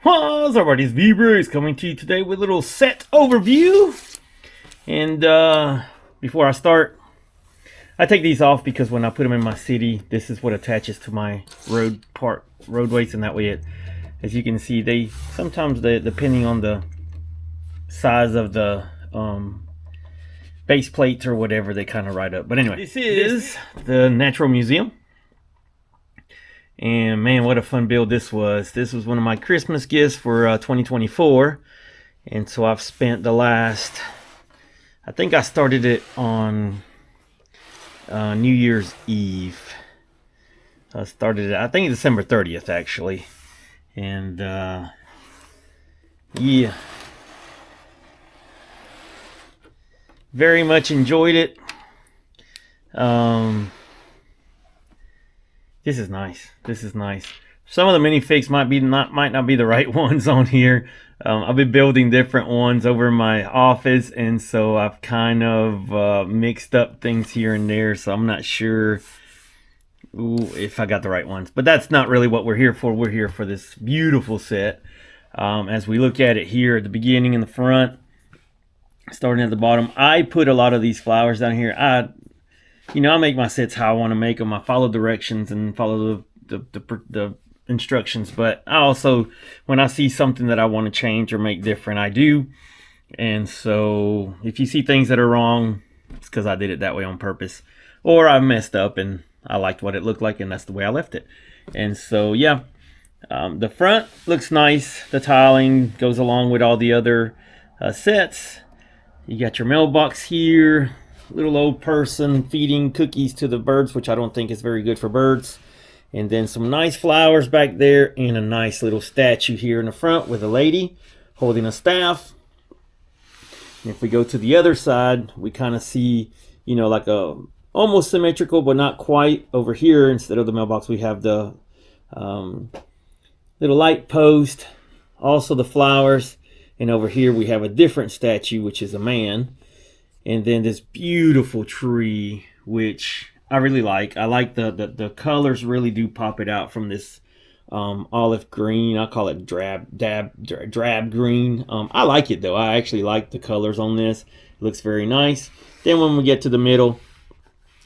What's up, everybody? It's V-Briggs coming to you today with a little set overview. And before I start, I take these off because when I put them in my city, this is what attaches to my roadways, and that way it, as you can see, they sometimes depending on the size of the base plates or whatever, they kind of ride up. But anyway, this is the Natural Museum. And man, what a fun build this was. This was one of my Christmas gifts for 2024. And so I've spent the last, I think I started it on New Year's Eve. I started it, I think December 30th actually. And yeah, very much enjoyed it. This is nice. This is nice. Some of the minifigs might not be the right ones on here. I've been building different ones over in my office, and so I've kind of mixed up things here and there. So I'm not sure if I got the right ones, but that's not really what we're here for. We're here for this beautiful set. As we look at it here at the beginning and the front, starting at the bottom, I put a lot of these flowers down here. I make my sets how I want to make them. I follow directions and follow the instructions, but I also, when I see something that I want to change or make different, I do. And so if you see things that are wrong, it's because I did it that way on purpose, or I messed up and I liked what it looked like and that's the way I left it. And so yeah, the front looks nice. The tiling goes along with all the other sets. You got your mailbox here. Little old person feeding cookies to the birds, which I don't think is very good for birds. And then some nice flowers back there, and a nice little statue here in the front with a lady holding a staff. And if we go to the other side, we kind of see, like a almost symmetrical, but not quite. Over here, instead of the mailbox, we have the little light post, also the flowers. And over here, we have a different statue, which is a man. And then this beautiful tree, which I really like. I like the colors really do pop it out from this olive green. I call it drab green. I like it though. I actually like the colors on this. It looks very nice. Then when we get to the middle,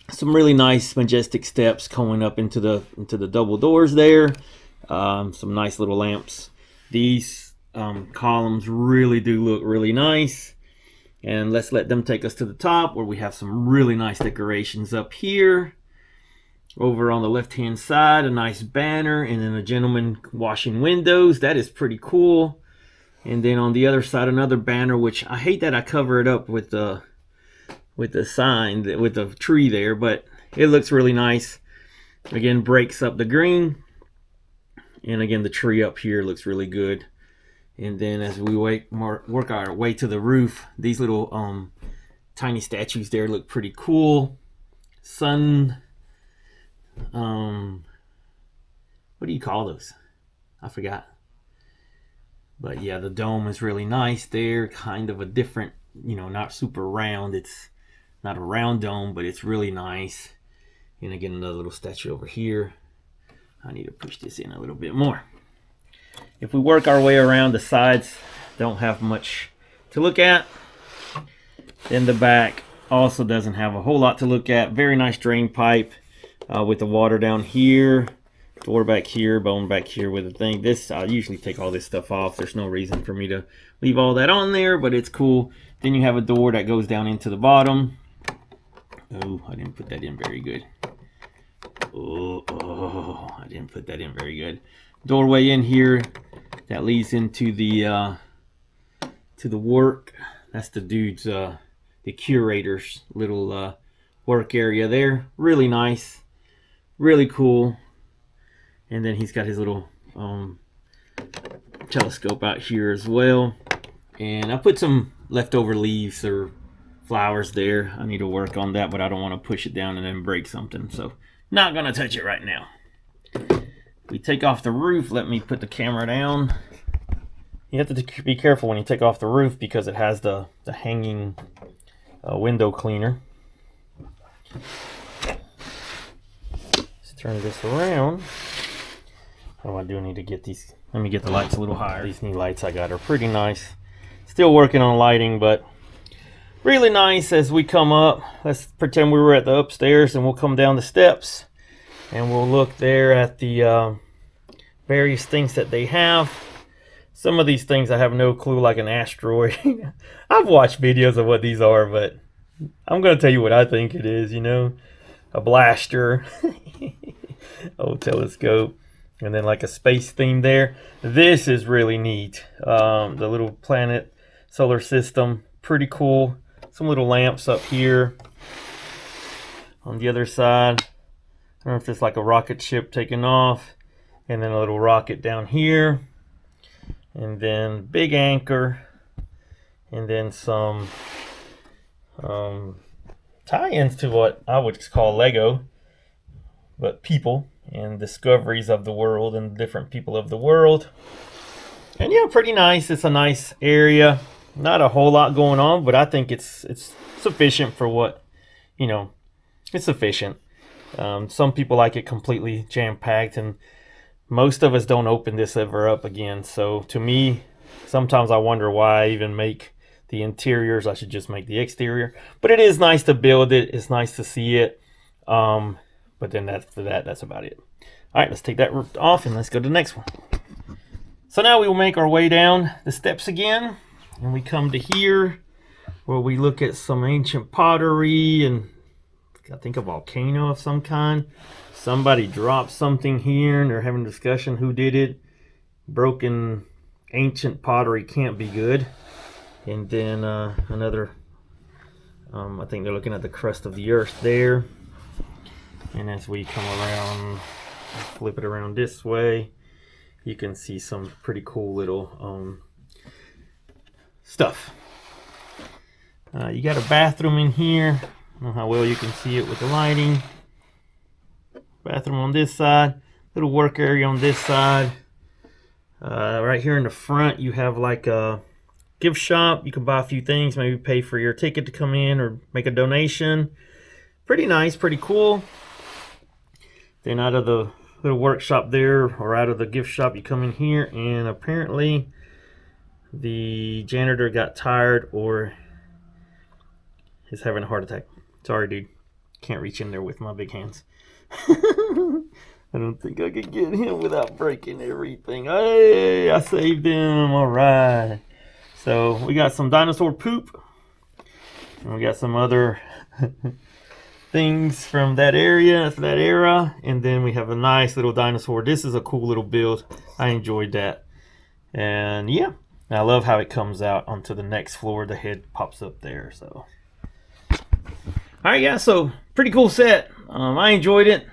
some really nice majestic steps going up into the double doors there. Some nice little lamps. These columns really do look really nice. And let's let them take us to the top, where we have some really nice decorations up here. Over on the left-hand side, a nice banner, and then a gentleman washing windows. That is pretty cool. And then on the other side, another banner, which I hate that I cover it up with the sign, with the tree there, but it looks really nice. Again, breaks up the green. And again, the tree up here looks really good. And then as we work our way to the roof, these little tiny statues there look pretty cool. What do you call those? I forgot. But yeah, the dome is really nice there. Kind of a different, not super round. It's not a round dome, but it's really nice. And again, another little statue over here. I need to push this in a little bit more. If we work our way around, the sides don't have much to look at. Then the back also doesn't have a whole lot to look at. Very nice drain pipe with the water down here. Door back here, bone back here with the thing. This, I usually take all this stuff off. There's no reason for me to leave all that on there, but it's cool. Then you have a door that goes down into the bottom. Oh, I didn't put that in very good. Oh, I didn't put that in very good. Doorway in here that leads into the work. That's the dude's the curator's little work area there. Really nice, really cool. And then he's got his little telescope out here as well. And I put some leftover leaves or flowers there. I need to work on that, but I don't want to push it down and then break something, so not gonna touch it right now. We take off the roof. Let me put the camera down. You have to be careful when you take off the roof because it has the hanging window cleaner. Let's turn this around. Oh, I do need to get these. Let me get the lights a little higher. These new lights I got are pretty nice. Still working on lighting, but really nice. As we come up, let's pretend we were at the upstairs, and we'll come down the steps and we'll look there at the various things that they have. Some of these things I have no clue, like an asteroid. I've watched videos of what these are, but I'm going to tell you what I think it is, you know. A blaster, old telescope, and then like a space theme there. This is really neat. The little planet solar system, pretty cool. Some little lamps up here. On the other side, I don't know if it's like a rocket ship taking off, and then a little rocket down here, and then big anchor, and then some tie-ins to what I would call Lego, but people and discoveries of the world and different people of the world. And yeah, pretty nice. It's a nice area. Not a whole lot going on, but I think it's sufficient for what, you know, it's sufficient. Some people like it completely jam-packed, and most of us don't open this ever up again. So to me, sometimes I wonder why I even make the interiors. I should just make the exterior. But it is nice to build it. It's nice to see it. But then that's about it. All right, let's take that off and let's go to the next one. So now we will make our way down the steps again. And we come to here where we look at some ancient pottery and I think a volcano of some kind. Somebody dropped something here and they're having a discussion who did it. Broken ancient pottery can't be good. And then another, I think they're looking at the crust of the earth there. And as we come around, flip it around this way, you can see some pretty cool little stuff. You got a bathroom in here. I don't know how well you can see it with the lighting. Bathroom on this side, little work area on this side. Right here in the front, you have like a gift shop. You can buy a few things, maybe pay for your ticket to come in or make a donation. Pretty nice, pretty cool. Then out of the little workshop there, or out of the gift shop, you come in here, and apparently the janitor got tired or is having a heart attack. Sorry, dude. Can't reach in there with my big hands. I don't think I could get him without breaking everything. Hey, I saved him. All right. So we got some dinosaur poop. And we got some other things from that area, from that era. And then we have a nice little dinosaur. This is a cool little build. I enjoyed that. And yeah, I love how it comes out onto the next floor. The head pops up there. So, all right, yeah, so pretty cool set. I enjoyed it.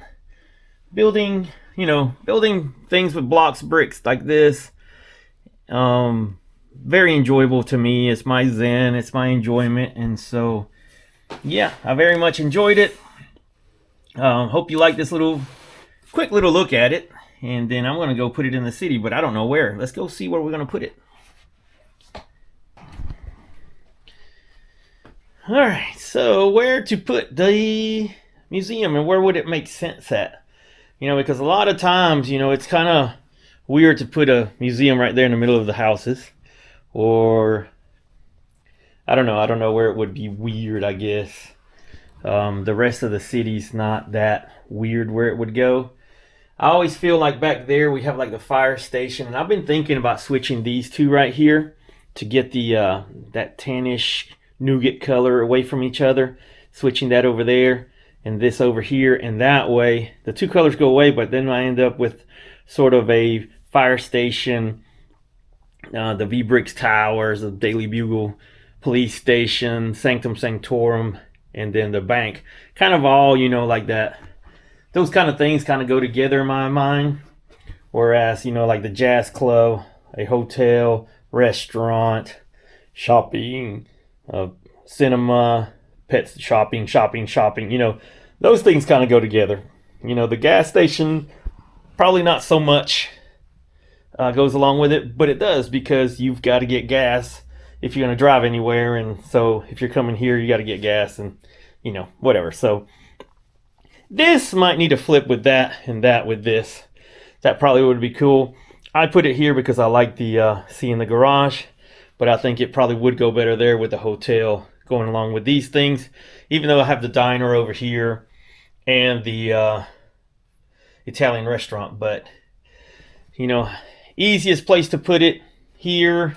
Building things with blocks, bricks like this. Very enjoyable to me. It's my zen. It's my enjoyment. And so, yeah, I very much enjoyed it. Hope you like this quick little look at it. And then I'm going to go put it in the city, but I don't know where. Let's go see where we're going to put it. All right, so where to put the museum and where would it make sense at? Because a lot of times, it's kind of weird to put a museum right there in the middle of the houses. Or, I don't know where it would be weird, I guess. The rest of the city's not that weird where it would go. I always feel like back there we have like the fire station. And I've been thinking about switching these two right here to get the that tannish nougat color away from each other. Switching that over there and this over here. And that way the two colors go away, but then I end up with sort of a fire station, the V-Bricks Towers, the Daily Bugle Police Station, Sanctum Sanctorum, and then the bank. Kind of all, like that. Those kind of things kind of go together in my mind. Whereas, like the jazz club, a hotel, restaurant, shopping, cinema, pets, shopping, those things kind of go together. The gas station, probably not so much goes along with it, but it does because you've got to get gas if you're going to drive anywhere. And so if you're coming here, you got to get gas and, whatever. So this might need a flip with that and that with this That probably would be cool. I put it here because I like the seeing the garage, but I think it probably would go better there with the hotel going along with these things, even though I have the diner over here and the Italian restaurant. But you know, easiest place to put it here.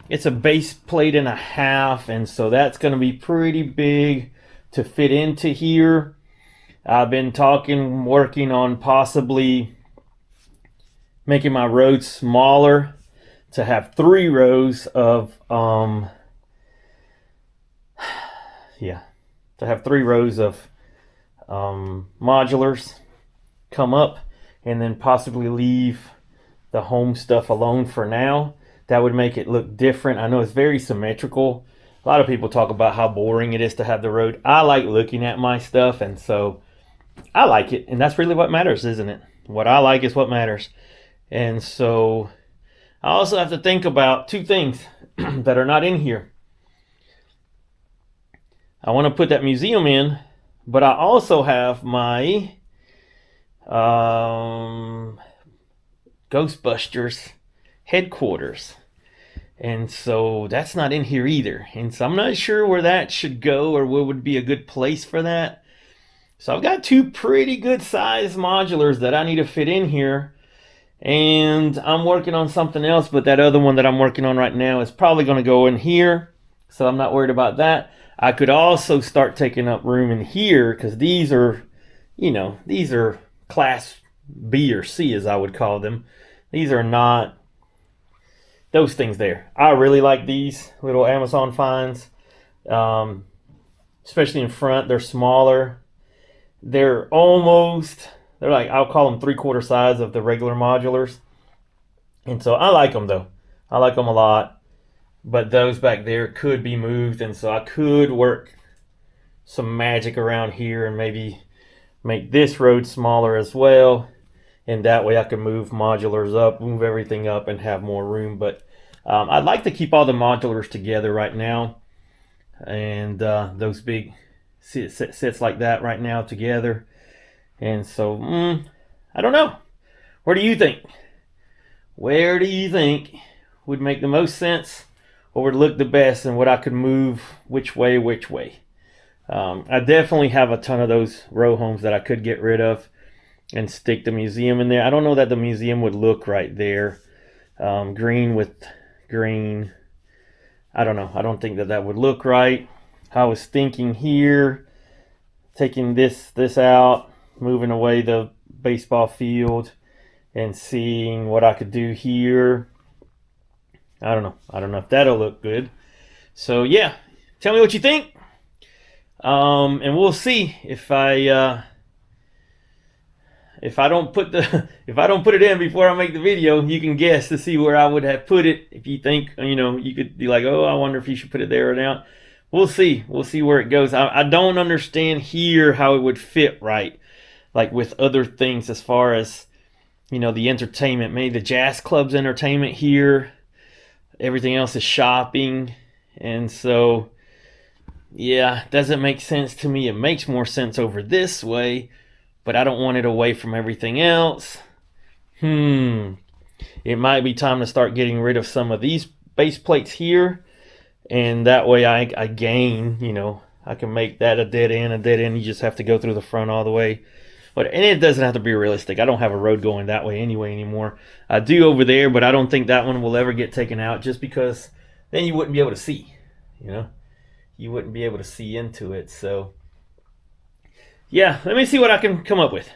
It's a base plate and a half, and so that's going to be pretty big to fit into here. I've been working on possibly making my road smaller to have 3 rows of modulars come up, and then possibly leave the home stuff alone for now. That would make it look different. I know it's very symmetrical. A lot of people talk about how boring it is to have the road. I like looking at my stuff, and so I like it, and that's really what matters, isn't it? What I like is what matters. And so I also have to think about 2 things that are not in here. I want to put that museum in, but I also have my Ghostbusters headquarters, and so that's not in here either, and so I'm not sure where that should go or where would be a good place for that. So I've got 2 pretty good sized modulars that I need to fit in here, and I'm working on something else, but that other one that I'm working on right now is probably going to go in here, so I'm not worried about that. I could also start taking up room in here, because these are, these are class B or C, as I would call them. These are not those things there. I really like these little Amazon finds, especially in front. They're smaller. They're like, I'll call them 3/4 size of the regular modulars. And so I like them though. I like them a lot. But those back there could be moved, and so I could work some magic around here and maybe make this road smaller as well. And that way I can move modulars up, move everything up, and have more room. But I'd like to keep all the modulars together right now. And those big sets like that right now together. And so, I don't know. What do you think? Where do you think would make the most sense or would look the best, and what I could move which way? I definitely have a ton of those row homes that I could get rid of and stick the museum in there. I don't know that the museum would look right there. Green with green. I don't know. I don't think that would look right. I was thinking here, taking this out, moving away the baseball field, and seeing what I could do here. I don't know. I don't know if that'll look good. So yeah, tell me what you think. And we'll see if I don't put it in before I make the video. You can guess to see where I would have put it. If you think, you could be like, oh, I wonder if you should put it there or not. We'll see. We'll see where it goes. I don't understand here how it would fit right, like with other things as far as, the entertainment. Maybe the jazz club's entertainment here. Everything else is shopping. And so, yeah, it doesn't make sense to me. It makes more sense over this way, but I don't want it away from everything else. It might be time to start getting rid of some of these base plates here, and that way I gain, I can make that a dead end. You just have to go through the front all the way. And it doesn't have to be realistic. I don't have a road going that way anymore. I do over there, but I don't think that one will ever get taken out, just because then you wouldn't be able to see, You wouldn't be able to see into it. So, yeah, let me see what I can come up with.